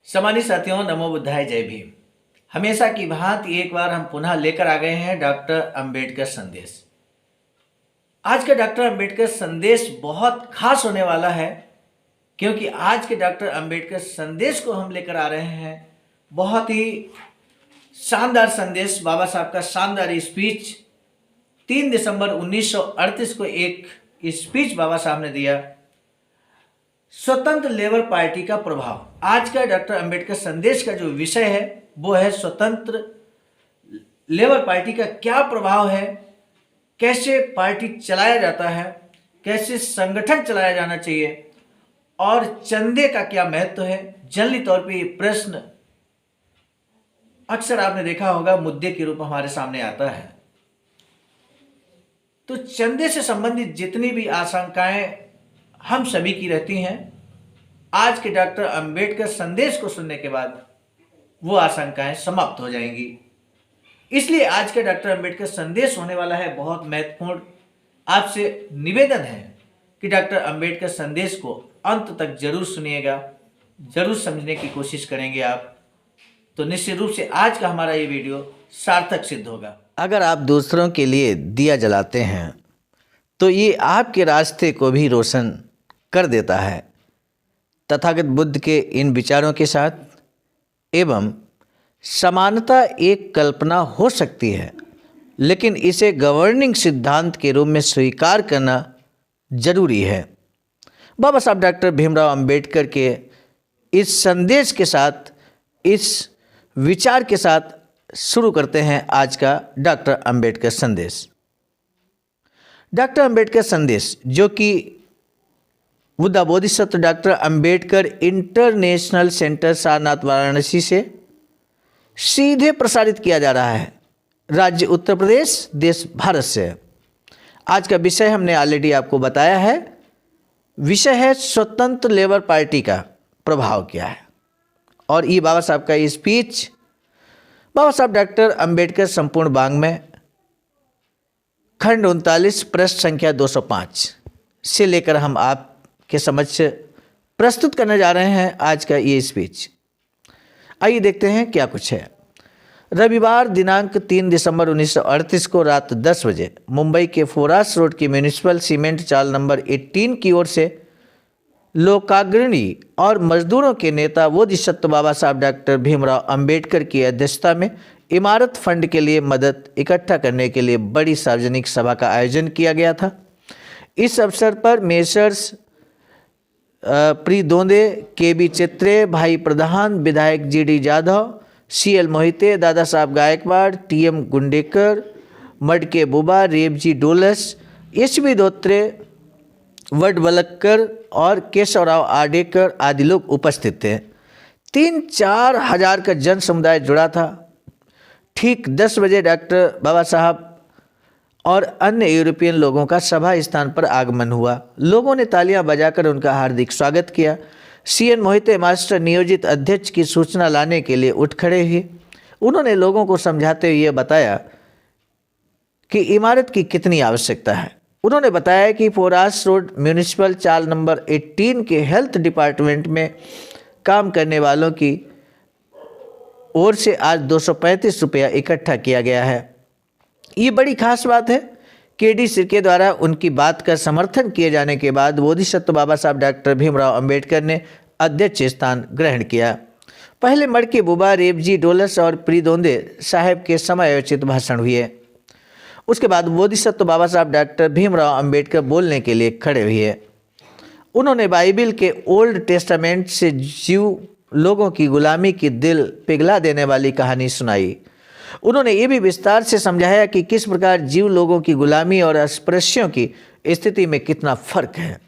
सम्मानित साथियों, नमो बुद्धाय, जय भीम। हमेशा की भांति एक बार हम पुनः लेकर आ गए हैं डॉक्टर अंबेडकर संदेश। आज का डॉक्टर अंबेडकर संदेश बहुत खास होने वाला है, क्योंकि आज के डॉक्टर अंबेडकर संदेश को हम लेकर आ रहे हैं बहुत ही शानदार संदेश। बाबा साहब का शानदार स्पीच 3 दिसंबर 1938 को एक स्पीच बाबा साहब ने दिया, स्वतंत्र लेबर पार्टी का प्रभाव। आज का डॉक्टर अंबेडकर संदेश का जो विषय है वो है स्वतंत्र लेबर पार्टी का क्या प्रभाव है, कैसे पार्टी चलाया जाता है, कैसे संगठन चलाया जाना चाहिए और चंदे का क्या महत्व है। जनरली तौर पे ये प्रश्न अक्सर आपने देखा होगा मुद्दे के रूप में हमारे सामने आता है। तो चंदे से संबंधित जितनी भी आशंकाएं हम सभी की रहती हैं, आज के डॉक्टर अंबेडकर संदेश को सुनने के बाद वो आशंकाएं समाप्त हो जाएंगी। इसलिए आज का डॉक्टर अंबेडकर संदेश होने वाला है बहुत महत्वपूर्ण। आपसे निवेदन है कि डॉक्टर अंबेडकर संदेश को अंत तक जरूर सुनिएगा, जरूर समझने की कोशिश करेंगे आप, तो निश्चित रूप से आज का हमारा ये वीडियो सार्थक सिद्ध होगा। अगर आप दूसरों के लिए दिया जलाते हैं तो ये आपके रास्ते को भी रोशन कर देता है। तथागत बुद्ध के इन विचारों के साथ एवं समानता एक कल्पना हो सकती है, लेकिन इसे गवर्निंग सिद्धांत के रूप में स्वीकार करना जरूरी है। बाबा साहब डॉक्टर भीमराव अंबेडकर के इस संदेश के साथ, इस विचार के साथ शुरू करते हैं आज का डॉक्टर अंबेडकर संदेश। डॉक्टर अंबेडकर संदेश, जो कि Buddha Bodhisattva doctor Ambedkar international centre Sarnath Varanasi से सीधे प्रसारित किया जा रहा है। राज्य उत्तर प्रदेश, देश भारत से। आज का विषय हमने ऑलरेडी आपको बताया है। विषय है स्वतंत्र लेबर पार्टी का प्रभाव क्या है। और ये बाबा साहब का ये स्पीच बाबा साहब डॉक्टर अंबेडकर संपूर्ण वाङ्मय खंड 39 पृष्ठ संख्या 205 से लेकर हम आपके समक्ष प्रस्तुत करने जा रहे हैं आज का ये स्पीच। आइए देखते हैं क्या कुछ है। रविवार दिनांक 3 दिसंबर 1938 को रात 10 बजे मुंबई के फोरास रोड की म्यूनिसिपल सीमेंट चाल नंबर 18 की ओर से लोकाग्रणी और मजदूरों के नेता बोधिसत्व बाबा साहब डॉक्टर भीमराव अंबेडकर की अध्यक्षता में इमारत फंड के लिए मदद इकट्ठा करने के लिए बड़ी सार्वजनिक सभा का आयोजन किया गया था। इस अवसर पर मेसर्स प्री दोंदे, KB चित्रे, भाई प्रधान, विधायक GD Jadhav, CL Mohite, Dada Saheb Gaekwad, TM गुंडेकर, मडके बुबा, रेवजी डोलस, HB धोत्रे, वडवलक्कर और केशवराव आडेकर आदि लोग उपस्थित थे। 3-4 हजार का जन समुदाय जुड़ा था। ठीक 10 बजे डॉक्टर बाबा साहब और अन्य यूरोपियन लोगों का सभा स्थान पर आगमन हुआ। लोगों ने तालियां बजाकर उनका हार्दिक स्वागत किया। CN मोहिते मास्टर नियोजित अध्यक्ष की सूचना लाने के लिए उठ खड़े हुए। उन्होंने लोगों को समझाते हुए बताया कि इमारत की कितनी आवश्यकता है। उन्होंने बताया कि फोरास रोड म्यूनिसिपल चाल नंबर 18 के हेल्थ डिपार्टमेंट में काम करने वालों की ओर से आज 235 रुपया इकट्ठा किया गया है। ये बड़ी खास बात है। KD सिरके द्वारा उनकी बात का समर्थन किए जाने के बाद बोधिसत्व बाबा साहब डॉक्टर भीमराव अंबेडकर ने अध्यक्ष स्थान ग्रहण किया। पहले मडके बुबा, रेवजी डोलस और प्रीदोंदे साहब के समयोचित भाषण हुए। उसके बाद बोधिसत्व बाबा साहब डॉक्टर भीमराव अंबेडकर बोलने के लिए खड़े हुए। उन्होंने बाइबिल के ओल्ड टेस्टामेंट से जीव लोगों की गुलामी की दिल पिघला देने वाली कहानी सुनाई। उन्होंने ये भी विस्तार से समझाया कि किस प्रकार जीव लोगों की गुलामी और अस्पृश्यों की स्थिति में कितना फर्क है।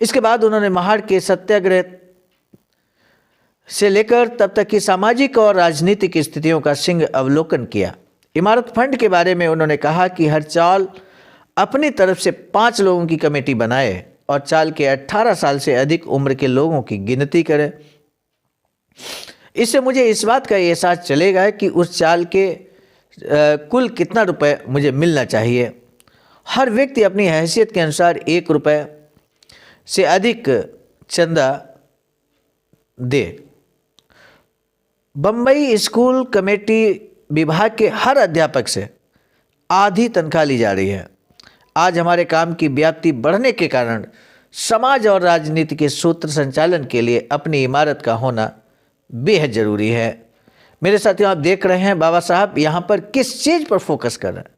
इसके बाद उन्होंने महाड़ के सत्याग्रह से लेकर तब तक की सामाजिक और राजनीतिक स्थितियों का सिंह अवलोकन किया। इमारत फंड के बारे में उन्होंने कहा कि हर चाल अपनी तरफ से 5 लोगों की कमेटी बनाए और चाल के 18 साल से अधिक उम्र के लोगों की गिनती करे। इससे मुझे इस बात का एहसास चलेगा कि उस चाल के कुल कितना रुपए मुझे मिलना चाहिए। हर व्यक्ति अपनी हैसियत के अनुसार 1 रुपये से अधिक चंदा दे। बम्बई स्कूल कमेटी विभाग के हर अध्यापक से आधी तनख्वाह ली जा रही है। आज हमारे काम की व्याप्ति बढ़ने के कारण समाज और राजनीति के सूत्र संचालन के लिए अपनी इमारत का होना बेहद जरूरी है। मेरे साथियों, आप देख रहे हैं बाबा साहब यहाँ पर किस चीज़ पर फोकस कर रहे हैं।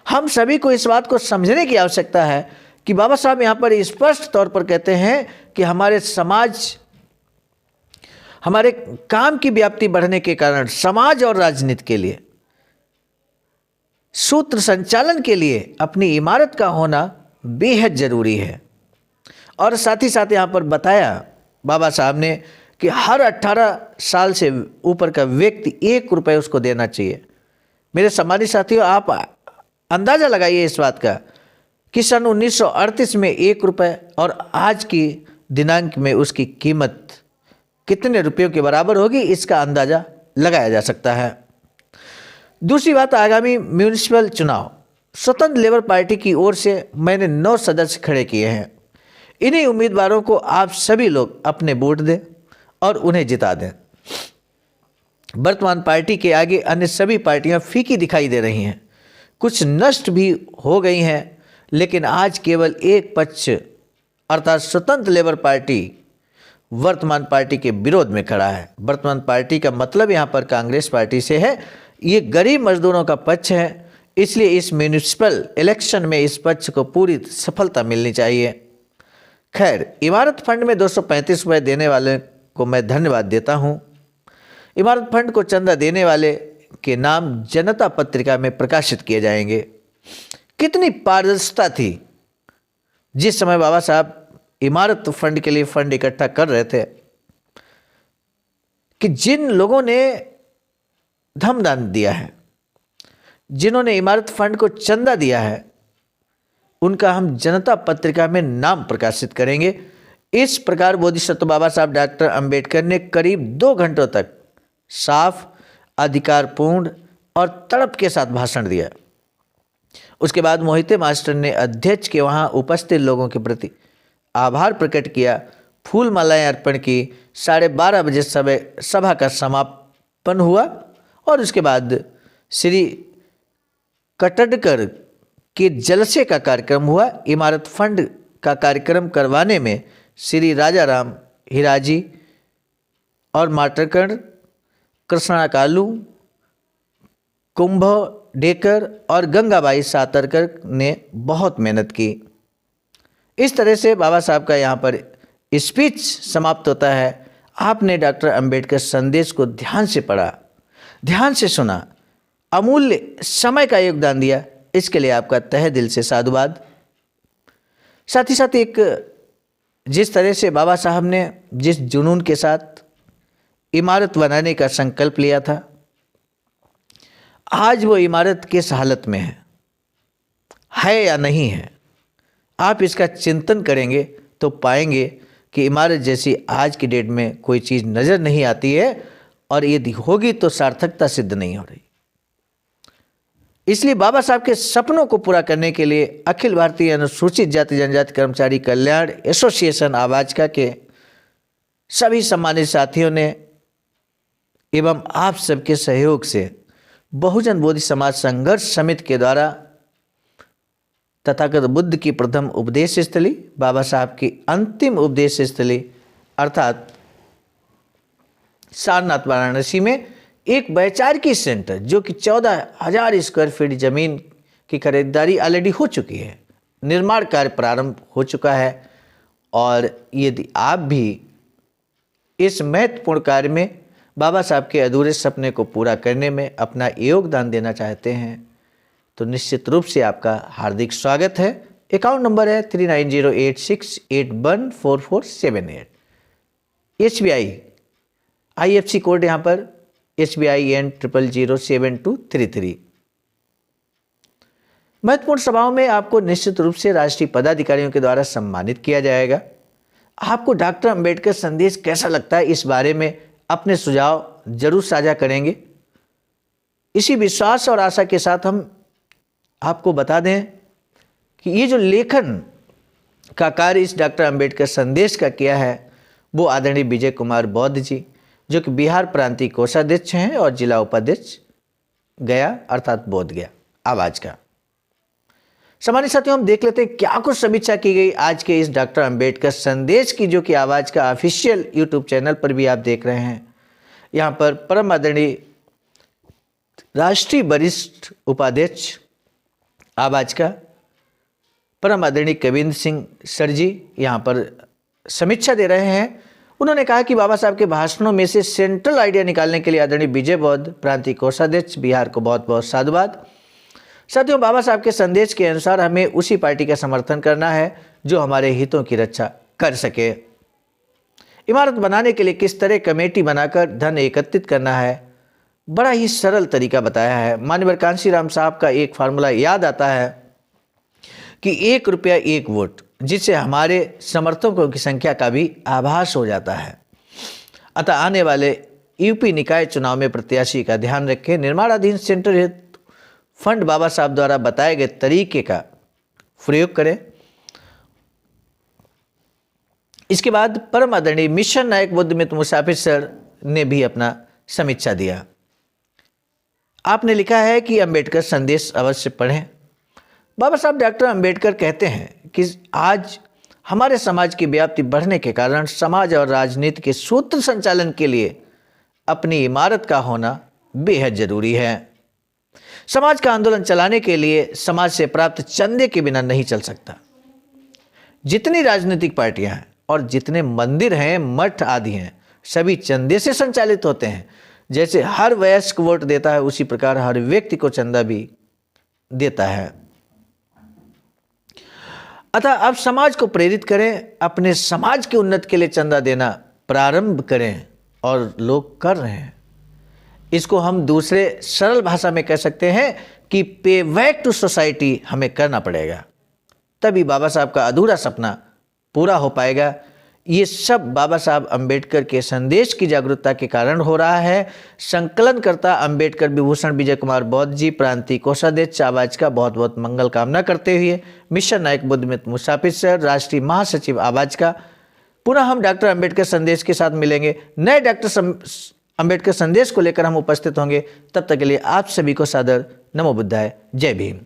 हम सभी को इस बात को समझने की आवश्यकता है कि बाबा साहब यहाँ पर स्पष्ट तौर पर कहते हैं कि हमारे समाज, हमारे काम की व्याप्ति बढ़ने के कारण समाज और राजनीति के लिए सूत्र संचालन के लिए अपनी इमारत का होना बेहद जरूरी है। और साथ ही साथ यहाँ पर बताया बाबा साहब ने कि हर 18 साल से ऊपर का व्यक्ति 1 रुपये उसको देना चाहिए। मेरे सम्मानित साथियों, आप अंदाज़ा लगाइए इस बात का कि सन 1938 में 1 रुपये और आज की दिनांक में उसकी कीमत कितने रुपयों के बराबर होगी, इसका अंदाज़ा लगाया जा सकता है। दूसरी बात, आगामी म्यूनिसिपल चुनाव स्वतंत्र लेबर पार्टी की ओर से मैंने 9 सदस्य खड़े किए हैं। इन्हीं उम्मीदवारों को आप सभी लोग अपने वोट दें और उन्हें जिता दें। वर्तमान पार्टी के आगे अन्य सभी पार्टियां फीकी दिखाई दे रही हैं, कुछ नष्ट भी हो गई हैं, लेकिन आज केवल एक पक्ष अर्थात स्वतंत्र लेबर पार्टी वर्तमान पार्टी के विरोध में खड़ा है। वर्तमान पार्टी का मतलब यहाँ पर कांग्रेस पार्टी से है। ये गरीब मजदूरों का पक्ष है, इसलिए इस म्यूनिसिपल इलेक्शन में इस पक्ष को पूरी सफलता मिलनी चाहिए। खैर, इमारत फंड में 235 रुपये देने वाले को मैं धन्यवाद देता हूँ। इमारत फंड को चंदा देने वाले के नाम जनता पत्रिका में प्रकाशित किए जाएंगे। कितनी पारदर्शिता थी जिस समय बाबा साहब इमारत फंड के लिए फंड इकट्ठा कर रहे थे, कि जिन लोगों ने धमदान दिया है, जिन्होंने इमारत फंड को चंदा दिया है, उनका हम जनता पत्रिका में नाम प्रकाशित करेंगे। इस प्रकार बोधिसत्व बाबा साहब डॉक्टर अंबेडकर ने करीब 2 घंटों तक साफ, अधिकारपूर्ण और तड़प के साथ भाषण दिया। उसके बाद मोहिते मास्टर ने अध्यक्ष के वहाँ उपस्थित लोगों के प्रति आभार प्रकट किया, फूल मालाएं अर्पण की। 12:30 बजे सभा का समापन हुआ और उसके बाद श्री कटडकर के जलसे का कार्यक्रम हुआ। इमारत फंड का कार्यक्रम करवाने में श्री राजा राम हिराजी और माटरकर्ण, कृष्णा कालू, कुंभ डेकर और गंगाबाई सातरकर ने बहुत मेहनत की। इस तरह से बाबा साहब का यहाँ पर स्पीच समाप्त होता है। आपने डॉक्टर अंबेडकर संदेश को ध्यान से पढ़ा, ध्यान से सुना, अमूल्य समय का योगदान दिया, इसके लिए आपका तहे दिल से साधुवाद। साथ ही साथ एक जिस तरह से बाबा साहब ने जिस जुनून के साथ इमारत बनाने का संकल्प लिया था, आज वो इमारत किस हालत में है या नहीं है, आप इसका चिंतन करेंगे तो पाएंगे कि इमारत जैसी आज की डेट में कोई चीज़ नज़र नहीं आती है, और यदि होगी तो सार्थकता सिद्ध नहीं हो रही। इसलिए बाबा साहब के सपनों को पूरा करने के लिए अखिल भारतीय अनुसूचित जाति जनजाति कर्मचारी कल्याण एसोसिएशन आवाजका के सभी सम्मानित साथियों ने एवं आप सबके सहयोग से बहुजन बोधि समाज संघर्ष समिति के द्वारा तथागत बुद्ध की प्रथम उपदेश स्थली, बाबा साहब की अंतिम उपदेश स्थली अर्थात सारनाथ वाराणसी में एक वैचारिकी सेंटर, जो कि 14,000 स्क्वायर फीट जमीन की खरीदारी ऑलरेडी हो चुकी है, निर्माण कार्य प्रारंभ हो चुका है। और यदि आप भी इस महत्वपूर्ण कार्य में बाबा साहब के अधूरे सपने को पूरा करने में अपना योगदान देना चाहते हैं तो निश्चित रूप से आपका हार्दिक स्वागत है। अकाउंट नंबर है 3908681447। SBI IFC कोड यहाँ पर SBIN 0007233। महत्वपूर्ण सभाओं में आपको निश्चित रूप से राष्ट्रीय पदाधिकारियों के द्वारा सम्मानित किया जाएगा। आपको डॉक्टर अंबेडकर संदेश कैसा लगता है, इस बारे में अपने सुझाव जरूर साझा करेंगे। इसी विश्वास और आशा के साथ हम आपको बता दें कि ये जो लेखन का कार्य इस डॉक्टर अंबेडकर संदेश का किया है, वो आदरणीय विजय कुमार बौद्ध जी, जो कि बिहार प्रांतीय कोषाध्यक्ष हैं और जिला उपाध्यक्ष गया अर्थात बोध गया आवाज का। सामान्य साथियों, हम देख लेते हैं क्या कुछ समीक्षा की गई आज के इस डॉक्टर अंबेडकर संदेश की, जो कि आवाज का ऑफिशियल यूट्यूब चैनल पर भी आप देख रहे हैं। यहाँ पर परम आदरणीय राष्ट्रीय वरिष्ठ उपाध्यक्ष आवाज का परम आदरणीय कविंद्र सिंह सर जी यहाँ पर समीक्षा दे रहे हैं। उन्होंने कहा कि बाबा साहब के भाषणों में से सेंट्रल आइडिया निकालने के लिए आदरणीय विजय बौद्ध प्रांतीय कोषाध्यक्ष बिहार को बहुत बहुत साधुवाद। साथियों, बाबा साहब के संदेश के अनुसार हमें उसी पार्टी का समर्थन करना है जो हमारे हितों की रक्षा कर सके। इमारत बनाने के लिए किस तरह कमेटी बनाकर धन एकत्रित करना है, बड़ा ही सरल तरीका बताया है। माननीय कांशीराम साहब का एक फार्मूला याद आता है कि 1 रुपया 1 वोट, जिससे हमारे समर्थकों की संख्या का भी आभास हो जाता है। अतः आने वाले यूपी निकाय चुनाव में प्रत्याशी का ध्यान रखें। निर्माणाधीन सेंटर हेतु फंड बाबा साहब द्वारा बताए गए तरीके का प्रयोग करें। इसके बाद परम आदरणीय मिशन नायक बुद्धमित्र मुसाफिर सर ने भी अपना समीक्षा दिया। आपने लिखा है कि अंबेडकर संदेश अवश्य पढ़ें। बाबा साहब डॉक्टर अंबेडकर कहते हैं कि आज हमारे समाज की व्याप्ति बढ़ने के कारण समाज और राजनीति के सूत्र संचालन के लिए अपनी इमारत का होना बेहद जरूरी है। समाज का आंदोलन चलाने के लिए समाज से प्राप्त चंदे के बिना नहीं चल सकता। जितनी राजनीतिक पार्टियां हैं और जितने मंदिर हैं, मठ आदि हैं, सभी चंदे से संचालित होते हैं। जैसे हर वयस्क वोट देता है, उसी प्रकार हर व्यक्ति को चंदा भी देता है। अतः अब समाज को प्रेरित करें, अपने समाज के उन्नति के लिए चंदा देना प्रारंभ करें, और लोग कर रहे हैं। इसको हम दूसरे सरल भाषा में कह सकते हैं कि पे बैक टू सोसाइटी हमें करना पड़ेगा, तभी बाबा साहब का अधूरा सपना पूरा हो पाएगा। ये सब बाबा साहब अंबेडकर के संदेश की जागरूकता के कारण हो रहा है। संकलनकर्ता अंबेडकर विभूषण विजय कुमार बौद्ध जी, प्रांतीय कोषाध्यक्ष आवाज का बहुत बहुत मंगल कामना करते हुए मिशन नायक बुद्धमित्र मुसाफिर सर, राष्ट्रीय महासचिव आवाज का। पुनः हम डॉक्टर अंबेडकर संदेश के साथ मिलेंगे, नए डॉक्टर अंबेडकर संदेश को लेकर हम उपस्थित होंगे। तब तक के लिए आप सभी को सादर नमो बुद्धाय, जय भीम।